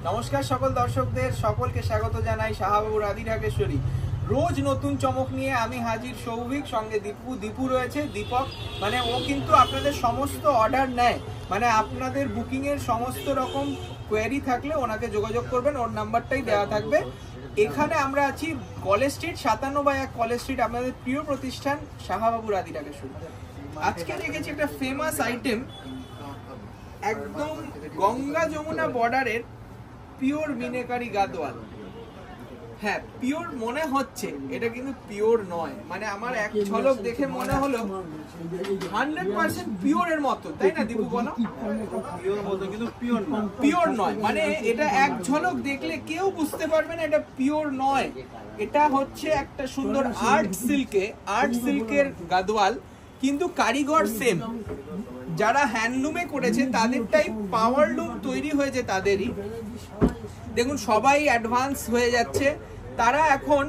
নমস্কার সকল দর্শকদের, সকলকে স্বাগত জানাই শাহবাবুর আদি ঢাকেশ্বরী। রোজ নতুন চমক নিয়ে আমি হাজির সৌভিক, সঙ্গে দীপু রয়েছে, দীপক। মানে ও কিন্তু আপনাদের সমস্ত অর্ডার নেয়, মানে আপনাদের বুকিং এর সমস্ত রকম কোয়েরি থাকলে ওনাকে যোগাযোগ করবেন, ওর নাম্বারটাই দেওয়া থাকবে। এখানে আমরা আছি কলেজ স্ট্রিট 57/1 কলেজ স্ট্রিট, আপনাদের প্রিয় প্রতিষ্ঠান শাহবাবুর আদি ঢাকেশ্বরী। আজকে রেখেছি একটা ফেমাস আইটেম, একদম গঙ্গা যমুনা বর্ডারের পিওর মিনেকারি গাদোয়াল। হ্যাঁ, পিওর মনে হচ্ছে, এটা কিন্তু পিওর নয়। মানে আমার এক ঝলক দেখে মনে হলো 100% পিওরের মতো, তাই না দীপু বলো? পিওর মতো কিন্তু পিওর নয়, মানে এটা এক ঝলক দেখলে কেউ বুঝতে পারবে না এটা পিওর নয়। এটা হচ্ছে একটা সুন্দর আর্ট সিল্কের গাদোয়াল, কিন্তু কারিগর সেম। যারা হ্যান্ডলুমে করেছে তাদেরটাই পাওয়ার লুম তৈরি হয়েছে তাদেরই। দেখুন সবাই অ্যাডভান্স হয়ে যাচ্ছে, তারা এখন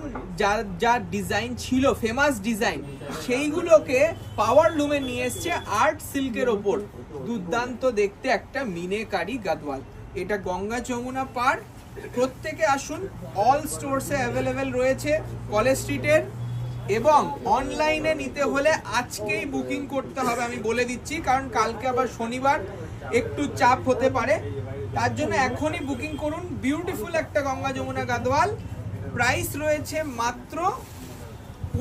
যা ডিজাইন ছিল ফেমাস ডিজাইন, সেইগুলোকে পাওয়ার লুমে নিয়ে এসছে আর্ট সিল্কের ওপর। দুর্দান্ত দেখতে একটা মিনেকারি গাদোয়াল। এটা গঙ্গা যমুনা পার। প্রত্যেকে আসুন, অল স্টোরসে অ্যাভেলেবেল রয়েছে কলেজ স্ট্রিটের, এবং অনলাইনে নিতে হলে আজকেই বুকিং করতে হবে, আমি বলে দিচ্ছি, কারণ কালকে আবার শনিবার একটু চাপ হতে পারে। তার জন্য এখনই বুকিং করুন। বিউটিফুল একটা গঙ্গা যমুনা গাদোয়াল, প্রাইস রয়েছে মাত্র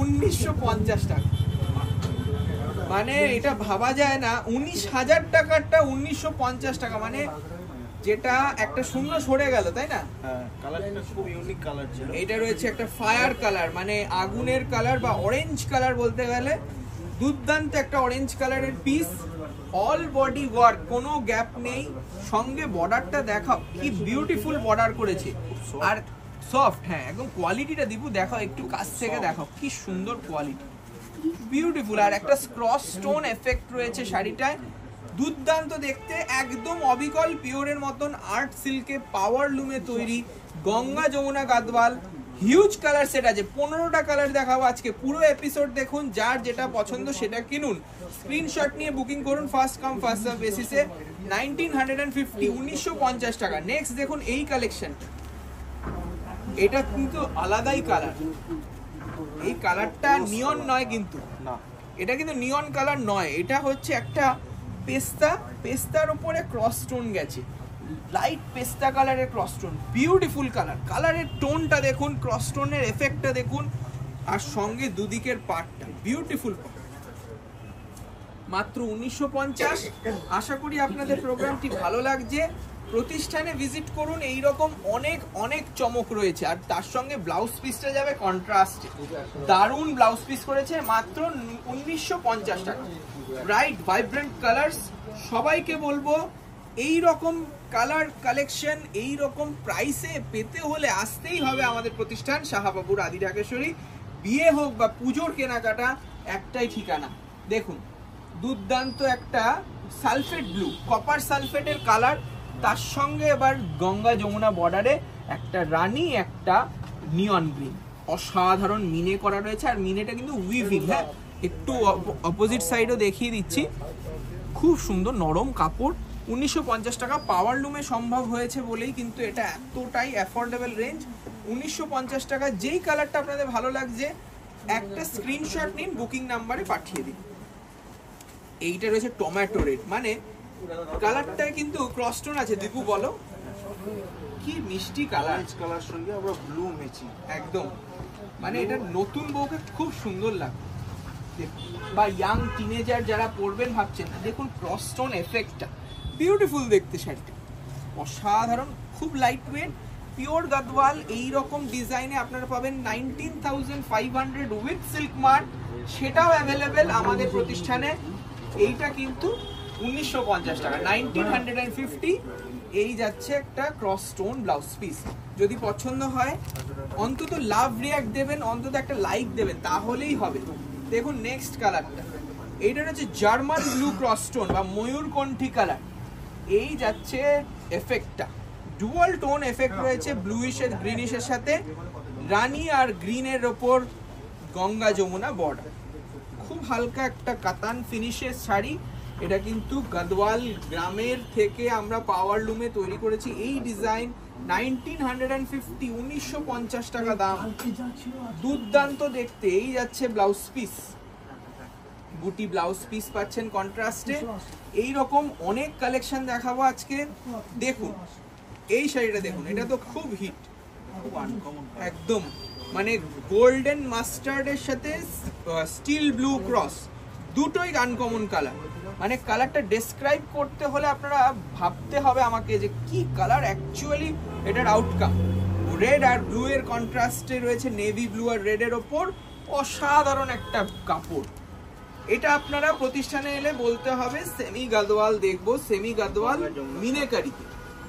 1950 টাকা। মানে এটা ভাবা যায় না, 19,000 টাকারটা 1950 টাকা, মানে যেটা একটা শূন্য সরে গেল, তাই না? কালারটা খুব ইউনিক কালার ছিল। এটা রয়েছে একটা ফায়ার কালার, মানে আগুনের কালার বা অরেঞ্জ কালার বলতে গেলে। দুর্দান্ত একটা অরেঞ্জ কালারের পিস, অল বডি ওয়ার্ক, কোনো গ্যাপ নেই। সঙ্গে বর্ডারটা দেখাও, কি বিউটিফুল বর্ডার করেছে, আর সফট। হ্যাঁ, একদম কোয়ালিটিটা দীপু দেখাও, একটু কাছ থেকে দেখাও, কি সুন্দর কোয়ালিটি, বিউটিফুল। আর একটা ক্রস স্টোন এফেক্ট রয়েছে শাড়িটায়, দুর্দান্ত দেখতে, একদম অবিকল পিওরের মতন আর্ট সিল্কে পাওয়ার লুমে তৈরি Ganga Jamuna Gadwal. Huge colour set আছে, 15টা কালার দেখাবো আজকে। পুরো এপিসোড দেখুন, যার যেটা পছন্দ সেটা কিনুন। স্ক্রিনশট নিয়ে বুকিং করুন ফার্স্ট কাম ফার্স্ট সার্ভ বেসিসে। 1950 টাকা। নেক্সট দেখুন এই কালেকশন, এটা কিন্তু আলাদাই কালার। এই কালারটা নিয়ন নয় কিন্তু, না এটা কিন্তু নিয়ন কালার নয়, এটা হচ্ছে একটা পেস্তার উপরে ক্রস স্টোন গেছে, লাইট পেস্তা কালারের ক্রস স্টোন, বিউটিফুল কালার। কালারের টোনটা দেখুন, ক্রস স্টোনের এফেক্টটা দেখুন, আর সঙ্গে দুদিকের পার্টটা বিউটিফুল। মাত্র 1950। আশা করি আপনাদের প্রোগ্রামটি ভালো লাগছে। প্রতিষ্ঠানে ভিজিট করুন, এইরকম অনেক চমক রয়েছে। আর তার সঙ্গে ব্লাউজ পিসটা যাবে কন্ট্রাস্টে, দারুণ ব্লাউজ পিস করেছে, মাত্র 1950 টাকা। Bright vibrant colours. সবাইকে বলবো, এই রকম কালার কালেকশন এই রকম প্রাইসে পেতে হলে আসতেই হবে আমাদের প্রতিষ্ঠান শাহবাবুর আদি ঢাকেশ্বরী। বিয়ে হোক বা পুজোর কেনাকাটা, একটাই ঠিকানা। দেখুন দুর্দান্ত একটা সালফেট ব্লু, কপার সালফেটের কালার, তার সঙ্গে এবার গঙ্গা যমুনা বর্ডারে একটা রানী, একটা নিয়ন গ্রিন, অসাধারণ মিনে করা রয়েছে। আর মিনেটা কিন্তু উইভিং। হ্যাঁ, একটু অপোজিট সাইডও দেখিয়ে দিচ্ছি, খুব সুন্দর নরম কাপড়। 1950 টাকা। পাওয়ার লুমে সম্ভব হয়েছে বলেই কিন্তু এটা এতটাই অ্যাফোর্ডেবল রেঞ্জ। 1950 টাকা। যেই কালারটা আপনাদের ভালো লাগছে একটা স্ক্রিনশট নিন, বুকিং নাম্বারে পাঠিয়ে দিন। এইটা রয়েছে টমেটো রেড, মানে কালারটায় কিন্তু ক্রস স্টোন আছে। দীপু বলো, কি মিষ্টি কালার। কালার সঙ্গে আমরা ব্লু ম্যাচিং একদম, মানে এটা নতুন বউকে খুব সুন্দর লাগে, বা ইয়াং টিনেজার যারা পরবেন ভাবছেন, দেখুন ক্রস স্টোন এফেক্টটা বিউটিফুল দেখতে। শাড়িটা অসাধারণ, খুব লাইট ওয়েট, পিওর গাদোয়াল। এইরকম ডিজাইনে আপনারা পাবেন 19,500 উইথ সিল্ক মার্ক, সেটাও অ্যাভেলেবেল আমাদের প্রতিষ্ঠানে। এইটা কিন্তু 1950 টাকা, 1950। এই যাচ্ছে একটা ক্রস স্টোন ব্লাউজ পিস। যদি পছন্দ হয় অন্তত লাভ রিয়াক্ট দেবেন, অন্তত একটা লাইক দেবেন, তাহলেই হবে। দেখুন নেক্সট কালারটা, এইটা হচ্ছে জার্মান ব্লু ক্রস স্টোন বা ময়ূরকণ্ঠী কালার। এই যাচ্ছে এফেক্টটা, ডুয়াল টোন এফেক্ট রয়েছে ব্লুইশের গ্রিনিশের সাথে, রানী আর গ্রিনের ওপর গঙ্গা যমুনা বর্ডার। খুব হালকা একটা কাতান ফিনিশের শাড়ি, এটা কিন্তু গদওয়াল গ্রামের থেকে আমরা পাওয়ার লুমে তৈরি করেছি। এই ডিজাইন 1950, 1950 টাকা দাম, দুর্দান্ত দেখতে। এই যাচ্ছে ব্লাউজ পিস, বুটি ব্লাউজ পিস পাচ্ছেন কন্ট্রাস্টে। এইরকম অনেক কালেকশন দেখাবো আজকে। দেখুন এই শাড়িটা দেখুন, এটা তো খুব হিট, খুব আনকমন একদম মানে গোল্ডেন মাস্টার্ডের সাথে স্টিল ব্লু ক্রস, দুটোই আনকমন কালার। মানে কালারটা ডেসক্রাইব করতে হলে আপনারা ভাবতে হবে আমাকে যে কি কালার অ্যাকচুয়ালি এটার আউটকাম। রেড আর ব্লু এর কন্ট্রাস্টে রয়েছে নেভি ব্লু আর রেডের ওপর, অসাধারণ একটা কাপড়। এটা আপনারা প্রতিষ্ঠানে এলে বলতে হবে সেমি গাদওয়াল দেখবো, সেমি গাদওয়াল মিনেকারিতে,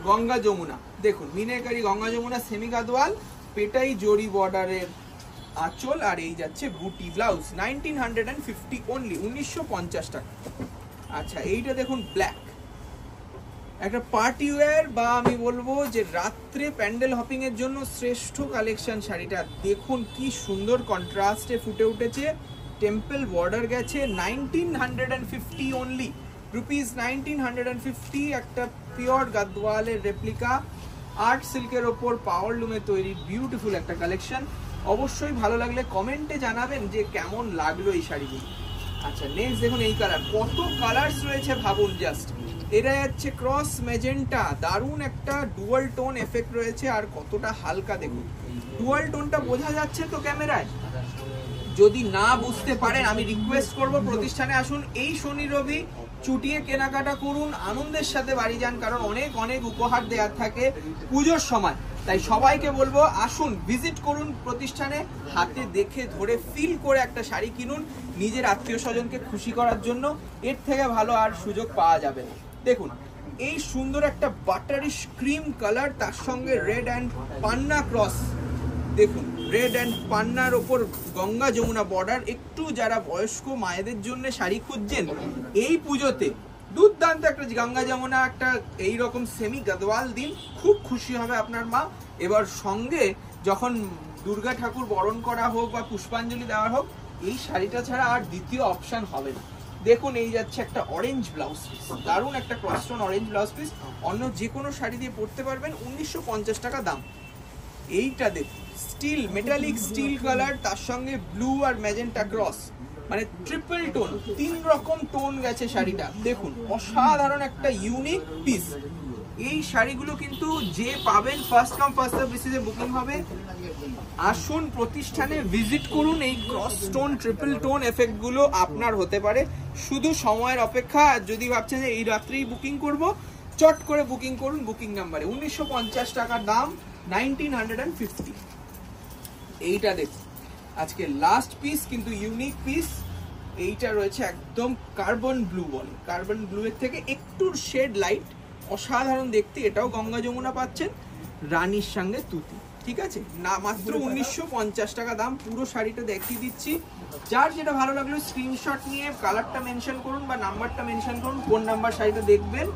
গঙ্গা যমুনা। দেখুন মিনেকারি গঙ্গা যমুনা সেমি গাদওয়াল, পেটাই জরি বর্ডারের আঁচল, আর এই যাচ্ছে বুটি ব্লাউজ। 1950 অনলি, 1950 টাকা। আচ্ছা এইটা দেখুন ব্ল্যাক, একটা পার্টি ওয়্যার বা আমি বলবো যে রাত্রে প্যান্ডেল হপিং এর জন্য শ্রেষ্ঠ কালেকশন শাড়িটা। দেখুন কি সুন্দর কন্ট্রাস্টে ফুটে উঠেছে, টেম্পল বর্ডার গেছে। 1950 অনলি, রুপিস 1950। একটা পিওর গাদওয়ালের রেপ্লিকা, আর্ট সিল্কের ওপর পাওয়ার লুমে তৈরি বিউটিফুল একটা কালেকশন। অবশ্যই ভালো লাগলে কমেন্টে জানাবেন যে কেমন লাগলো এই শাড়িগুলো। আচ্ছা নেক্সট দেখুন এই কালার, কত কালার্স রয়েছে ভাবুন জাস্ট। এটা যাচ্ছে ক্রস মেজেন্টা, দারুণ একটা ডুয়াল টোন এফেক্ট রয়েছে, আর কতটা হালকা দেখুন। ডুয়াল টোনটা বোঝা যাচ্ছে তো ক্যামেরায়? যদি না বুঝতে পারেন আমি রিকোয়েস্ট করব প্রতিষ্ঠানে আসুন, এই শনি রবি চুটিয়ে কেনাকাটা করুন, আনন্দের সাথে বাড়ি যান, কারণ অনেক অনেক উপহার দেওয়ার থাকে পুজোর সময়। তাই সবাইকে বলবো আসুন, ভিজিট করুন প্রতিষ্ঠানে, হাতে দেখে ধরে ফিল করে একটা শাড়ি কিনুন নিজের আত্মীয় স্বজনকে খুশি করার জন্য। এর থেকে ভালো আর সুযোগ পাওয়া যাবে না। দেখুন এই সুন্দর একটা বাটারি ক্রিম কালার, তার সঙ্গে রেড অ্যান্ড পান্না ক্রস। দেখুন রেড অ্যান্ড পান্নার ওপর গঙ্গা যমুনা বর্ডার। একটু যারা বয়স্ক মায়েদের জন্য শাড়ি খুঁজছেন এই পুজোতে, দুর্দান্ত একটা গঙ্গা যমুনা, একটা এইরকম সেমি গাদওয়াল দিন, খুব খুশি হবে আপনার মা। এবার সঙ্গে যখন দুর্গা ঠাকুর বরণ করা হোক বা পুষ্পাঞ্জলি দেওয়া হোক, এই শাড়িটা ছাড়া আর দ্বিতীয় অপশন হবে না। দেখুন এই যাচ্ছে একটা অরেঞ্জ ব্লাউজ পিস, দারুণ একটা ক্রসটোন অরেঞ্জ ব্লাউজ পিস, অন্য যে কোনো শাড়ি দিয়ে পরতে পারবেন। 1950 টাকা দাম। এইটা দেখুন স্টিল, মেটালিক স্টিল কালার, তার সঙ্গে ব্লু আর ম্যাজেন্টা ক্রস, মানে ট্রিপল টোন, 3 রকম টোন গেছে শাড়িটা। দেখুন অসাধারণ একটা ইউনিক পিস। এই শাড়িগুলো কিন্তু যে পাবেন ফার্স্ট কাম ফার্স্ট সার্ভ বেসিসে বুকিং হবে। আসুন প্রতিষ্ঠানে ভিজিট করুন, এই cross tone triple tone effect গুলো আপনার হতে পারে। শুধু সময়ের অপেক্ষা। যদি ভাবছেন যে এই রাত্রেই বুকিং করব, চট করে বুকিং করুন বুকিং নাম্বারে। 1950 টাকার দাম, 1950। এইটা দেখুন আজকে লাস্ট পিস, কিন্তু ইউনিক পিস। এইটা রয়েছে একদম কার্বন ব্লু বলে, কার্বন ব্লু এর থেকে একটু শেড লাইট, অসাধারণ দেখতে। এটাও গঙ্গা যমুনা পাচ্ছেন, রানীর সঙ্গে তুতি, ঠিক আছে না, মাত্র 1950 টাকা দাম। পুরো শাড়িটা দেখিয়ে দিচ্ছি, যার যেটা ভালো লাগলো স্ক্রিনশট নিয়ে কালারটা মেনশন করুন বা নাম্বারটা মেনশন করুন, কোন নাম্বার শাড়িটা দেখবেন।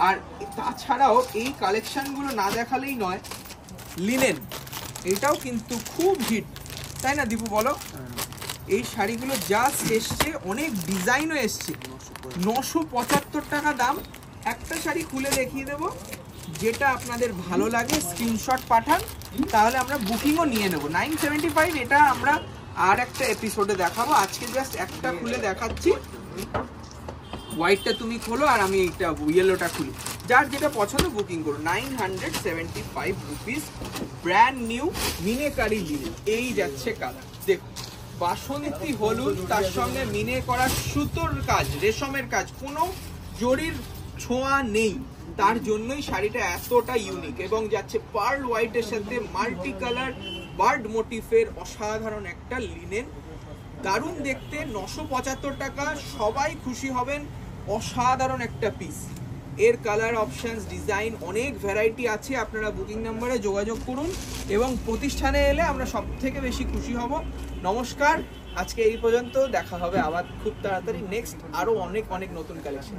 আর তাছাড়াও এই কালেকশনগুলো না দেখালেই নয়, লিনেন এটাও কিন্তু খুব হিট, তাই না দীপু বলো? এই শাড়িগুলো জাস্ট এসছে, অনেক ডিজাইনও এসছে। 975 টাকা দাম। একটা শাড়ি খুলে দেখিয়ে দেবো, যেটা আপনাদের ভালো লাগে স্ক্রিনশট পাঠান, তাহলে আমরা বুকিংও নিয়ে নেব। 975, এটা আমরা আর একটা এপিসোডে দেখাবো। আজকে জাস্ট একটা খুলে দেখাচ্ছি। হোয়াইটটা তুমি খোলো আর আমি এইটা ইয়েলোটা খুলি, যার যেটা পছন্দ বুকিং করুন। 975 rupees, brand new meenakari linen. এই যাচ্ছে কালার, দেখুন বাসন্তী হলুদ, তার সঙ্গে মিনে করা সুতোর কাজ, রেশমের কাজ, কোনো জরির ছোঁয়া নেই, তার জন্যই শাড়িটা এতটা ইউনিক। এবং যাচ্ছে পার্ল হোয়াইটের সাথে মাল্টি কালার বার্ড মোটিফের অসাধারণ একটা লিনেন, দারুণ দেখতে। 975 টাকা, সবাই খুশি হবেন। অসাধারণ একটা পিস। এর কালার অপশনস, ডিজাইন, অনেক ভ্যারাইটি আছে। আপনারা বুকিং নাম্বারে যোগাযোগ করুন এবং প্রতিষ্ঠানে এলে আমরা সব থেকে বেশি খুশি হব। নমস্কার, আজকে এই পর্যন্ত, দেখা হবে আবার খুব তাড়াতাড়ি নেক্সট আরো অনেক অনেক নতুন কালেকশন।